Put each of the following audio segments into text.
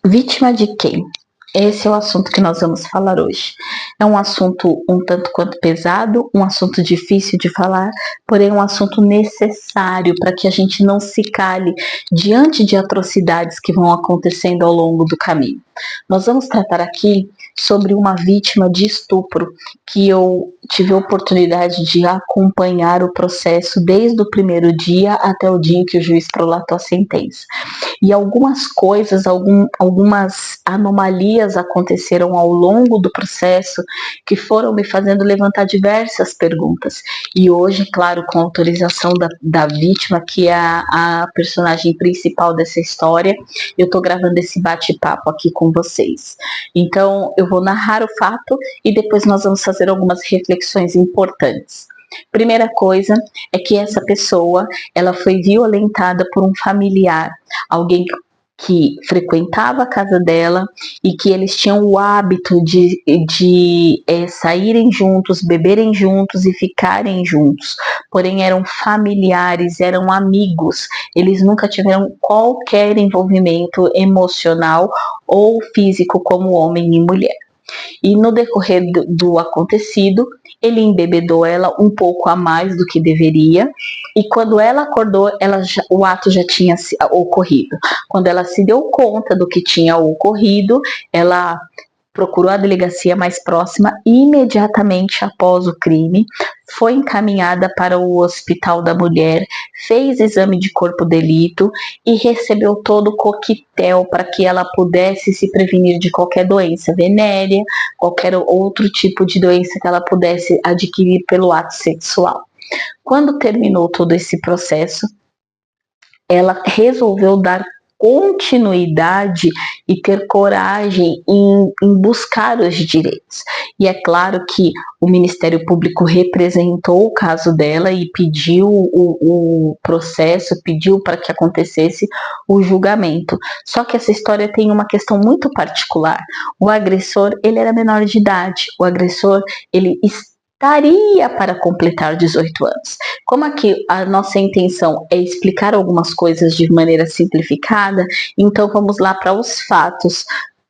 Vítima de quem? Esse é o assunto que nós vamos falar hoje. É um assunto um tanto quanto pesado, um assunto difícil de falar, porém um assunto necessário para que a gente não se cale diante de atrocidades que vão acontecendo ao longo do caminho. Nós vamos tratar aqui sobre uma vítima de estupro que eu tive a oportunidade de acompanhar o processo desde o primeiro dia até o dia em que o juiz prolatou a sentença. E algumas coisas, algumas anomalias aconteceram ao longo do processo que foram me fazendo levantar diversas perguntas. E hoje, claro, com autorização da vítima, que é a personagem principal dessa história, eu estou gravando esse bate-papo aqui com vocês. Então, eu vou narrar o fato e depois nós vamos fazer algumas reflexões importantes. Primeira coisa é que essa pessoa, ela foi violentada por um familiar, alguém que frequentava a casa dela e que eles tinham o hábito de saírem juntos, beberem juntos e ficarem juntos. Porém, eram familiares, eram amigos. Eles nunca tiveram qualquer envolvimento emocional ou físico como homem e mulher. E no decorrer do acontecido, ele embebedou ela um pouco a mais do que deveria, e quando ela acordou, o ato já tinha ocorrido. Quando ela se deu conta do que tinha ocorrido, ela procurou a delegacia mais próxima imediatamente após o crime, foi encaminhada para o Hospital da Mulher, fez exame de corpo de delito e recebeu todo o coquetel para que ela pudesse se prevenir de qualquer doença venérea, qualquer outro tipo de doença que ela pudesse adquirir pelo ato sexual. Quando terminou todo esse processo, ela resolveu dar continuidade e ter coragem em buscar os direitos. E é claro que o Ministério Público representou o caso dela e pediu o processo, pediu para que acontecesse o julgamento. Só que essa história tem uma questão muito particular. O agressor, ele era menor de idade. O agressor, ele estaria para completar 18 anos. Como aqui a nossa intenção é explicar algumas coisas de maneira simplificada, então vamos lá para os fatos.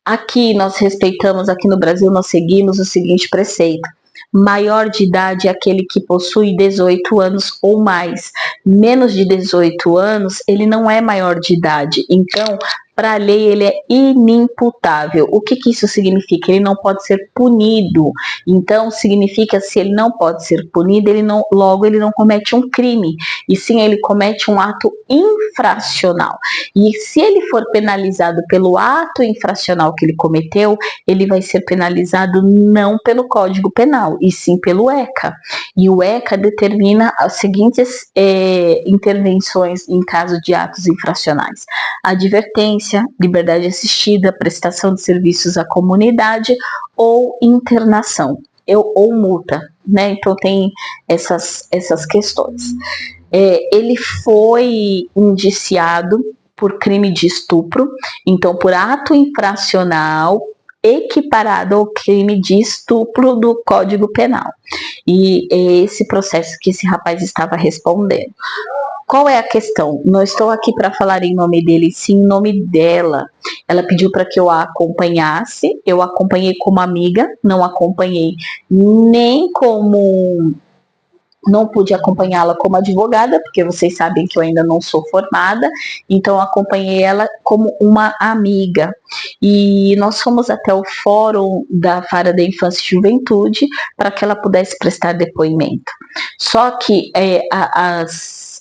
Aqui nós respeitamos, aqui no Brasil nós seguimos o seguinte preceito: maior de idade é aquele que possui 18 anos ou mais. Menos de 18 anos, ele não é maior de idade. Então, para a lei, ele é inimputável. O que isso significa? Ele não pode ser punido. Então, significa, se ele não pode ser punido, logo ele não comete um crime, e sim ele comete um ato infracional. E se ele for penalizado pelo ato infracional que ele cometeu, ele vai ser penalizado não pelo Código Penal, e sim pelo ECA. E o ECA determina as seguintes intervenções em caso de atos infracionais: advertência, liberdade assistida, prestação de serviços à comunidade ou internação, ou multa, né? Então tem essas questões. Ele foi indiciado por crime de estupro, então por ato infracional equiparado ao crime de estupro do Código Penal. E é esse processo que esse rapaz estava respondendo. Qual é a questão? Não estou aqui para falar em nome dele, sim em nome dela. Ela pediu para que eu a acompanhasse, eu acompanhei como amiga, não acompanhei nem como... Não pude acompanhá-la como advogada, porque vocês sabem que eu ainda não sou formada, então acompanhei ela como uma amiga. E nós fomos até o Fórum da Vara da Infância e Juventude para que ela pudesse prestar depoimento. Só que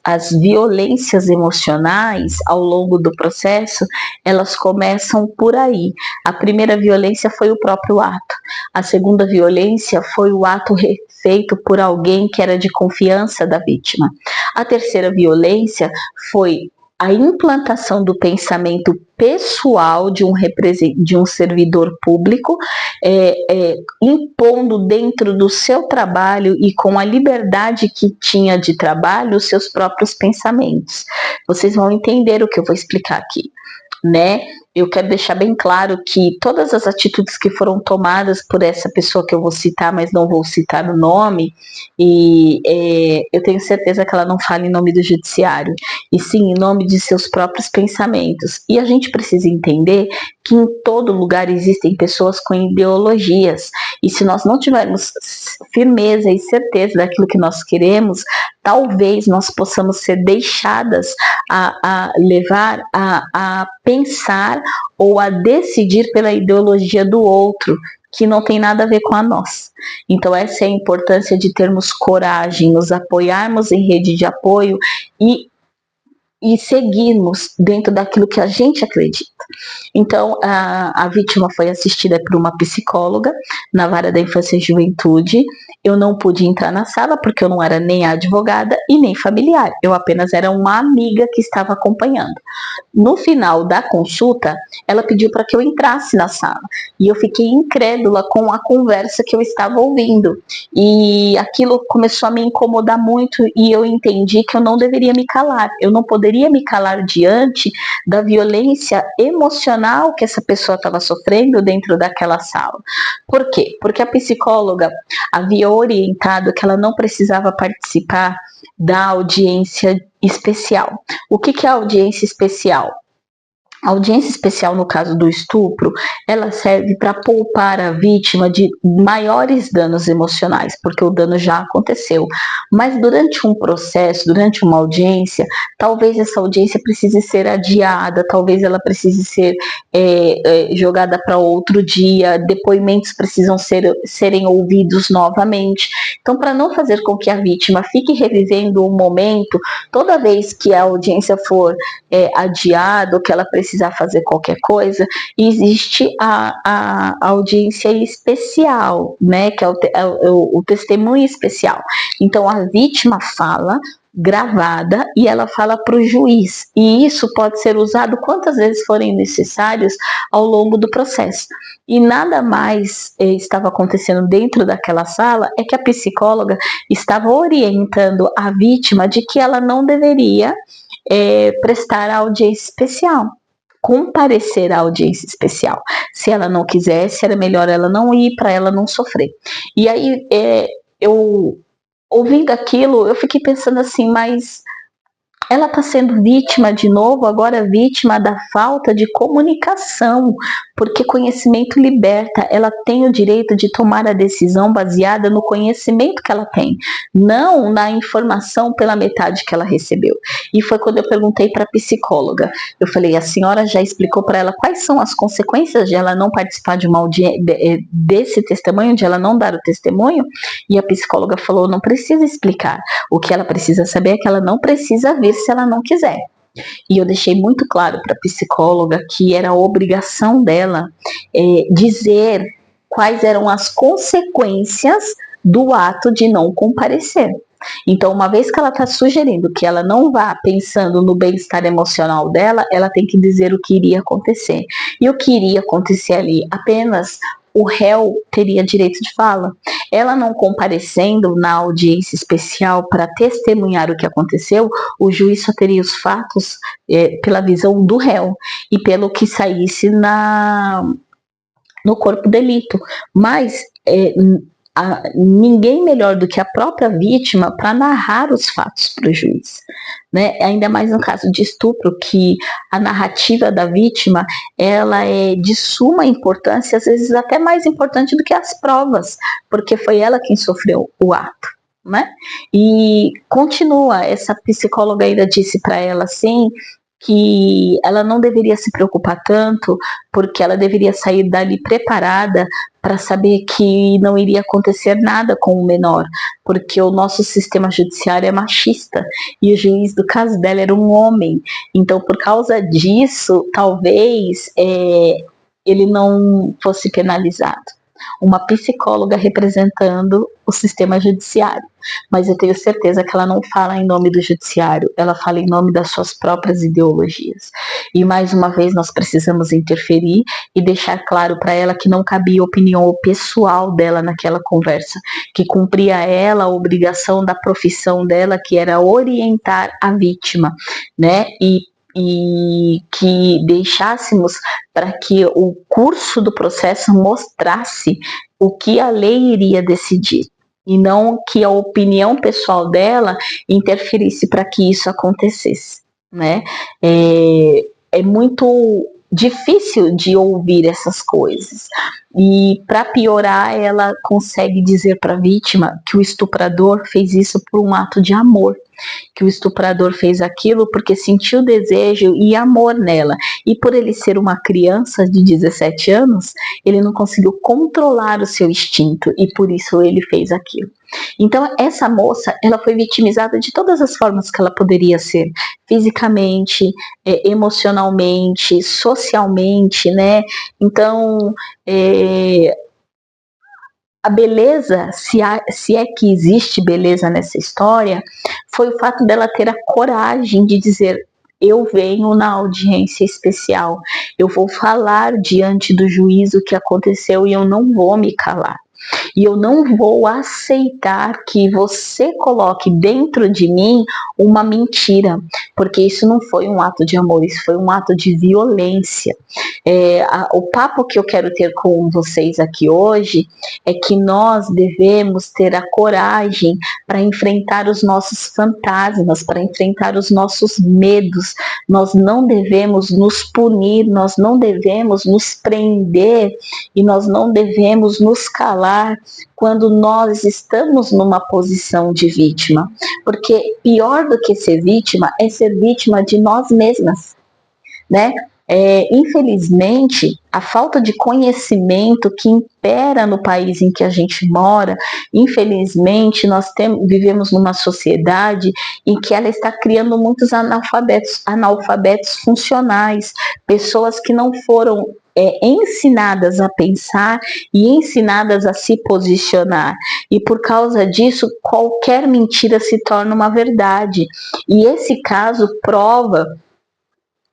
as violências emocionais ao longo do processo, elas começam por aí. A primeira violência foi o próprio ato. A segunda violência foi o ato feito por alguém que era de confiança da vítima. A terceira violência foi a implantação do pensamento pessoal de um servidor público, impondo dentro do seu trabalho e com a liberdade que tinha de trabalho os seus próprios pensamentos. Vocês vão entender o que eu vou explicar aqui, né? eu quero deixar bem claro que todas as atitudes que foram tomadas por essa pessoa que eu vou citar, mas não vou citar o nome, e eu tenho certeza que ela não fala em nome do judiciário, e sim em nome de seus próprios pensamentos. E a gente precisa entender que em todo lugar existem pessoas com ideologias, e se nós não tivermos firmeza e certeza daquilo que nós queremos, talvez nós possamos ser deixadas a levar a pensar ou a decidir pela ideologia do outro, que não tem nada a ver com a nossa. Então, essa é a importância de termos coragem, nos apoiarmos em rede de apoio e seguirmos dentro daquilo que a gente acredita. Então, a vítima foi assistida por uma psicóloga na vara da infância e juventude. Eu não pude entrar na sala porque eu não era nem advogada e nem familiar. Eu apenas era uma amiga que estava acompanhando. No final da consulta, ela pediu para que eu entrasse na sala e eu fiquei incrédula com a conversa que eu estava ouvindo, e aquilo começou a me incomodar muito e eu entendi que eu não deveria me calar, eu não poderia me calar diante da violência emocional que essa pessoa estava sofrendo dentro daquela sala. Por quê? Porque a psicóloga havia orientado que ela não precisava participar da audiência especial. O que é a audiência especial? A audiência especial, no caso do estupro, ela serve para poupar a vítima de maiores danos emocionais, porque o dano já aconteceu. Mas durante um processo, durante uma audiência, talvez essa audiência precise ser adiada, talvez ela precise ser jogada para outro dia, depoimentos precisam serem ouvidos novamente. Então, para não fazer com que a vítima fique revivendo um momento, toda vez que a audiência for adiada ou que ela precisar fazer qualquer coisa, existe a audiência especial, né, que é o testemunho especial. Então, a vítima fala gravada e ela fala para o juiz, e isso pode ser usado quantas vezes forem necessários ao longo do processo. E nada mais estava acontecendo dentro daquela sala é que a psicóloga estava orientando a vítima de que ela não deveria prestar a audiência especial, comparecer à audiência especial. Se ela não quisesse, era melhor ela não ir, para ela não sofrer. E aí, eu ouvindo aquilo, eu fiquei pensando assim, mas ela está sendo vítima de novo, agora vítima da falta de comunicação, porque conhecimento liberta. Ela tem o direito de tomar a decisão baseada no conhecimento que ela tem, não na informação pela metade que ela recebeu. E foi quando eu perguntei para a psicóloga, eu falei, a senhora já explicou para ela quais são as consequências de ela não participar de uma desse testemunho, de ela não dar o testemunho? E a psicóloga falou, não precisa explicar, o que ela precisa saber é que ela não precisa vir se ela não quiser. E eu deixei muito claro para a psicóloga que era a obrigação dela dizer quais eram as consequências do ato de não comparecer. Então, uma vez que ela está sugerindo que ela não vá pensando no bem-estar emocional dela, ela tem que dizer o que iria acontecer. E o que iria acontecer ali? Apenas o réu teria direito de fala. Ela não comparecendo na audiência especial para testemunhar o que aconteceu, o juiz só teria os fatos pela visão do réu e pelo que saísse no corpo do delito. Mas ninguém melhor do que a própria vítima para narrar os fatos para o juiz, né? Ainda mais no caso de estupro, que a narrativa da vítima ela é de suma importância, às vezes até mais importante do que as provas, porque foi ela quem sofreu o ato, né? E continua, essa psicóloga ainda disse para ela assim, que ela não deveria se preocupar tanto, porque ela deveria sair dali preparada para saber que não iria acontecer nada com o menor, porque o nosso sistema judiciário é machista e o juiz do caso dela era um homem. Então, por causa disso, talvez ele não fosse penalizado. Uma psicóloga representando o sistema judiciário, mas eu tenho certeza que ela não fala em nome do judiciário, ela fala em nome das suas próprias ideologias. E mais uma vez nós precisamos interferir e deixar claro para ela que não cabia opinião pessoal dela naquela conversa, que cumpria ela a obrigação da profissão dela, que era orientar a vítima, né? E e que deixássemos para que o curso do processo mostrasse o que a lei iria decidir e não que a opinião pessoal dela interferisse para que isso acontecesse, né? É muito difícil de ouvir essas coisas. E para piorar, ela consegue dizer para a vítima que o estuprador fez isso por um ato de amor, que o estuprador fez aquilo porque sentiu desejo e amor nela. E por ele ser uma criança de 17 anos, ele não conseguiu controlar o seu instinto e por isso ele fez aquilo. Então essa moça, ela foi vitimizada de todas as formas que ela poderia ser, fisicamente, emocionalmente, socialmente, né? Então, a beleza, se é que existe beleza nessa história, foi o fato dela ter a coragem de dizer: eu venho na audiência especial, eu vou falar diante do juiz o que aconteceu e eu não vou me calar. E eu não vou aceitar que você coloque dentro de mim uma mentira, porque isso não foi um ato de amor, isso foi um ato de violência. O papo que eu quero ter com vocês aqui hoje é que nós devemos ter a coragem para enfrentar os nossos fantasmas, para enfrentar os nossos medos. Nós não devemos nos punir, nós não devemos nos prender e nós não devemos nos calar quando nós estamos numa posição de vítima, porque pior do que ser vítima é ser vítima de nós mesmas, né? Infelizmente, a falta de conhecimento que impera no país em que a gente mora, infelizmente, vivemos numa sociedade em que ela está criando muitos analfabetos funcionais, pessoas que não foram ensinadas a pensar e ensinadas a se posicionar. E por causa disso, qualquer mentira se torna uma verdade. E esse caso prova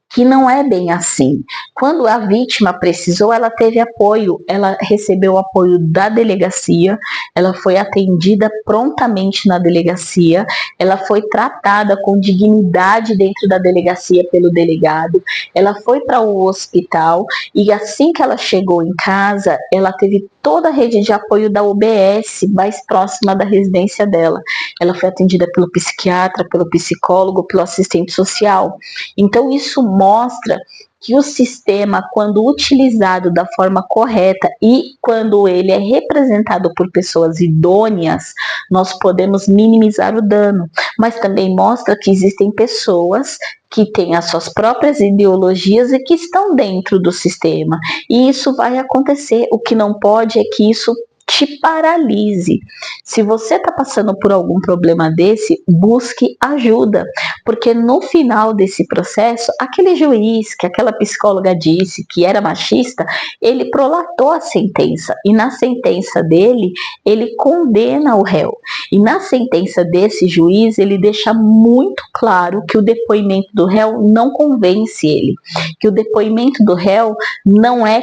que não é bem assim. Quando a vítima precisou, ela teve apoio, ela recebeu apoio da delegacia, ela foi atendida prontamente na delegacia, ela foi tratada com dignidade dentro da delegacia pelo delegado, ela foi para o hospital e assim que ela chegou em casa, ela teve toda a rede de apoio da UBS mais próxima da residência dela. Ela foi atendida pelo psiquiatra, pelo psicólogo, pelo assistente social. Então isso mostra que o sistema, quando utilizado da forma correta e quando ele é representado por pessoas idôneas, nós podemos minimizar o dano. Mas também mostra que existem pessoas que têm as suas próprias ideologias e que estão dentro do sistema. E isso vai acontecer. O que não pode é que isso te paralise. Se você está passando por algum problema desse, busque ajuda, porque no final desse processo, aquele juiz que aquela psicóloga disse que era machista, ele prolatou a sentença e na sentença dele, ele condena o réu. E na sentença desse juiz, ele deixa muito claro que o depoimento do réu não convence ele, que o depoimento do réu não é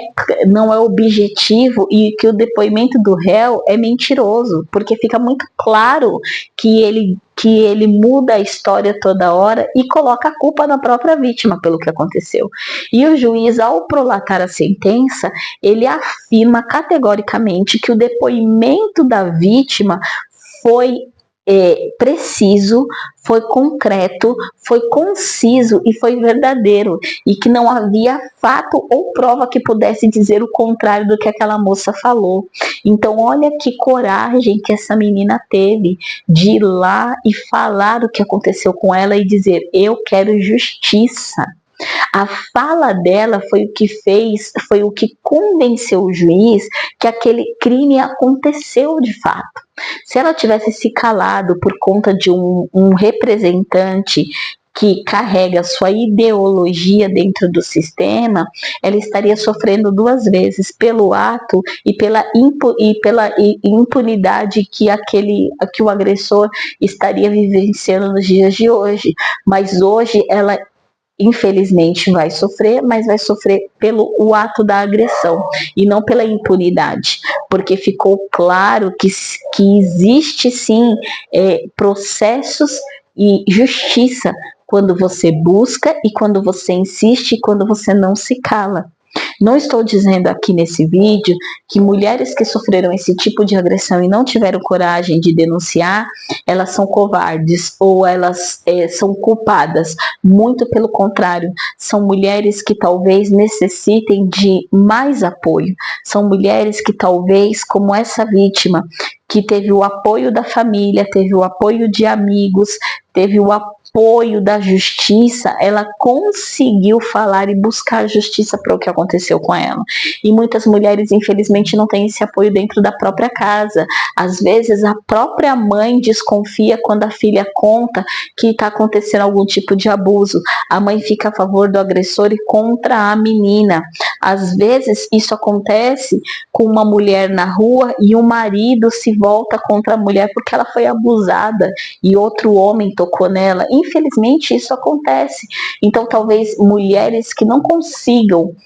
objetivo e que o depoimento do réu é mentiroso, porque fica muito claro que ele muda a história toda hora e coloca a culpa na própria vítima pelo que aconteceu. E o juiz, ao prolatar a sentença, ele afirma categoricamente que o depoimento da vítima foi preciso, foi concreto, foi conciso e foi verdadeiro, e que não havia fato ou prova que pudesse dizer o contrário do que aquela moça falou. Então olha que coragem que essa menina teve de ir lá e falar o que aconteceu com ela e dizer: eu quero justiça. A fala dela foi o que fez, foi o que convenceu o juiz que aquele crime aconteceu de fato. Se ela tivesse se calado por conta de um representante que carrega sua ideologia dentro do sistema, ela estaria sofrendo duas vezes, pelo ato e pela impunidade que o agressor estaria vivenciando nos dias de hoje. Mas hoje ela infelizmente vai sofrer, mas vai sofrer pelo o ato da agressão e não pela impunidade, porque ficou claro que existe sim processos e justiça quando você busca e quando você insiste e quando você não se cala. Não estou dizendo aqui nesse vídeo que mulheres que sofreram esse tipo de agressão e não tiveram coragem de denunciar, elas são covardes ou elas são culpadas. Muito pelo contrário, são mulheres que talvez necessitem de mais apoio. São mulheres que talvez, como essa vítima, que teve o apoio da família, teve o apoio de amigos, teve o apoio da justiça, ela conseguiu falar e buscar justiça para o que aconteceu com ela. E muitas mulheres, infelizmente, não têm esse apoio dentro da própria casa. Às vezes, a própria mãe desconfia quando a filha conta que está acontecendo algum tipo de abuso. A mãe fica a favor do agressor e contra a menina. Às vezes, isso acontece com uma mulher na rua e o marido se volta contra a mulher porque ela foi abusada e outro homem tocou nela. Infelizmente, isso acontece. Então, talvez mulheres que não consigam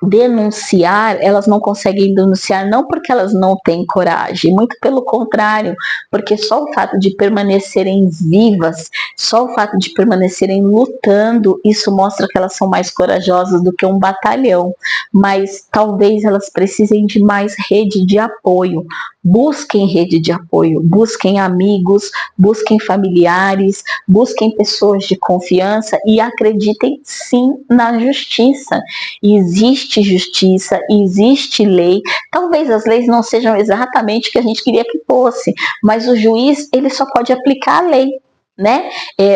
denunciar, elas não conseguem denunciar não porque elas não têm coragem, muito pelo contrário, porque só o fato de permanecerem vivas, só o fato de permanecerem lutando, isso mostra que elas são mais corajosas do que um batalhão, mas talvez elas precisem de mais rede de apoio. Busquem rede de apoio, busquem amigos, busquem familiares, busquem pessoas de confiança e acreditem sim na justiça. Existe justiça, existe lei. Talvez as leis não sejam exatamente o que a gente queria que fosse, mas o juiz ele só pode aplicar a lei. Né?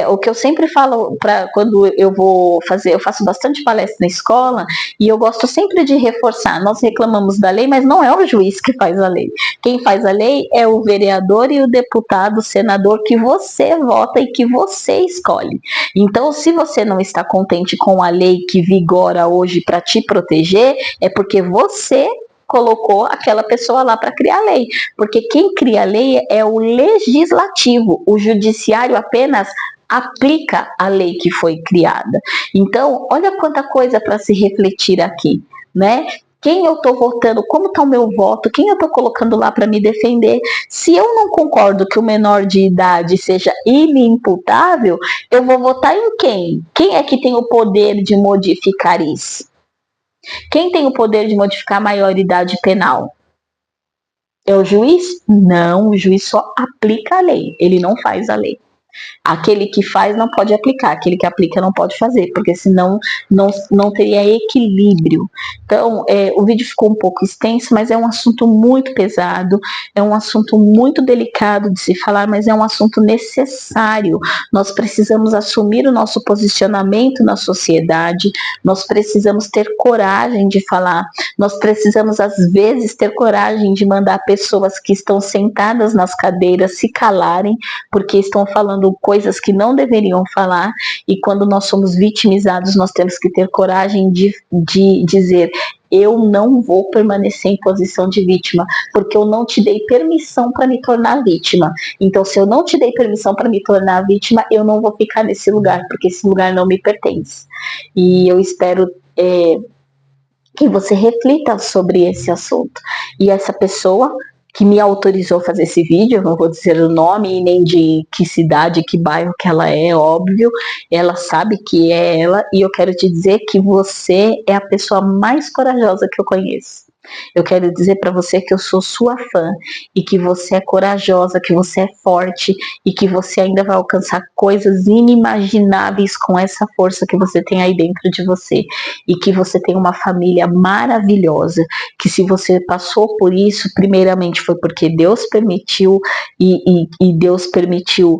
O que eu sempre falo para quando eu vou fazer, eu faço bastante palestra na escola e eu gosto sempre de reforçar. Nós reclamamos da lei, mas não é o juiz que faz a lei. Quem faz a lei é o vereador e o deputado, o senador que você vota e que você escolhe. Então, se você não está contente com a lei que vigora hoje para te proteger, é porque você colocou aquela pessoa lá para criar a lei, porque quem cria a lei é o legislativo, o judiciário apenas aplica a lei que foi criada. Então, olha quanta coisa para se refletir aqui, né? Quem eu estou votando, como está o meu voto, quem eu estou colocando lá para me defender. Se eu não concordo que o menor de idade seja inimputável, eu vou votar em quem? Quem é que tem o poder de modificar isso? Quem tem o poder de modificar a maioridade penal? É o juiz? Não, o juiz só aplica a lei, ele não faz a lei. Aquele que faz não pode aplicar, aquele que aplica não pode fazer, porque senão não teria equilíbrio. Então, o vídeo ficou um pouco extenso, mas é um assunto muito pesado, é um assunto muito delicado de se falar, mas é um assunto necessário. Nós precisamos assumir o nosso posicionamento na sociedade, nós precisamos ter coragem de falar, nós precisamos, às vezes, ter coragem de mandar pessoas que estão sentadas nas cadeiras se calarem, porque estão falando coisas que não deveriam falar, e quando nós somos vitimizados, nós temos que ter coragem de dizer: eu não vou permanecer em posição de vítima, porque eu não te dei permissão para me tornar vítima. Então, se eu não te dei permissão para me tornar vítima, eu não vou ficar nesse lugar, porque esse lugar não me pertence. E eu espero que você reflita sobre esse assunto. E essa pessoa que me autorizou a fazer esse vídeo, eu não vou dizer o nome e nem de que cidade, que bairro que ela é, óbvio, ela sabe que é ela, e eu quero te dizer que você é a pessoa mais corajosa que eu conheço. Eu quero dizer para você que eu sou sua fã e que você é corajosa, que você é forte e que você ainda vai alcançar coisas inimagináveis com essa força que você tem aí dentro de você, e que você tem uma família maravilhosa, que se você passou por isso, primeiramente foi porque Deus permitiu, e Deus permitiu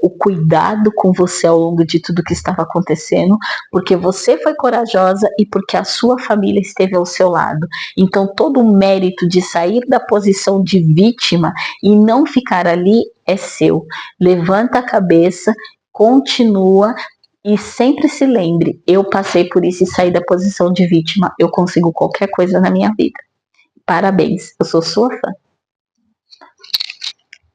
o cuidado com você ao longo de tudo que estava acontecendo, porque você foi corajosa e porque a sua família esteve ao seu lado. Então, todo o mérito de sair da posição de vítima e não ficar ali é seu. Levanta a cabeça, continua e sempre se lembre: eu passei por isso e saí da posição de vítima. Eu consigo qualquer coisa na minha vida. Parabéns, eu sou sua fã.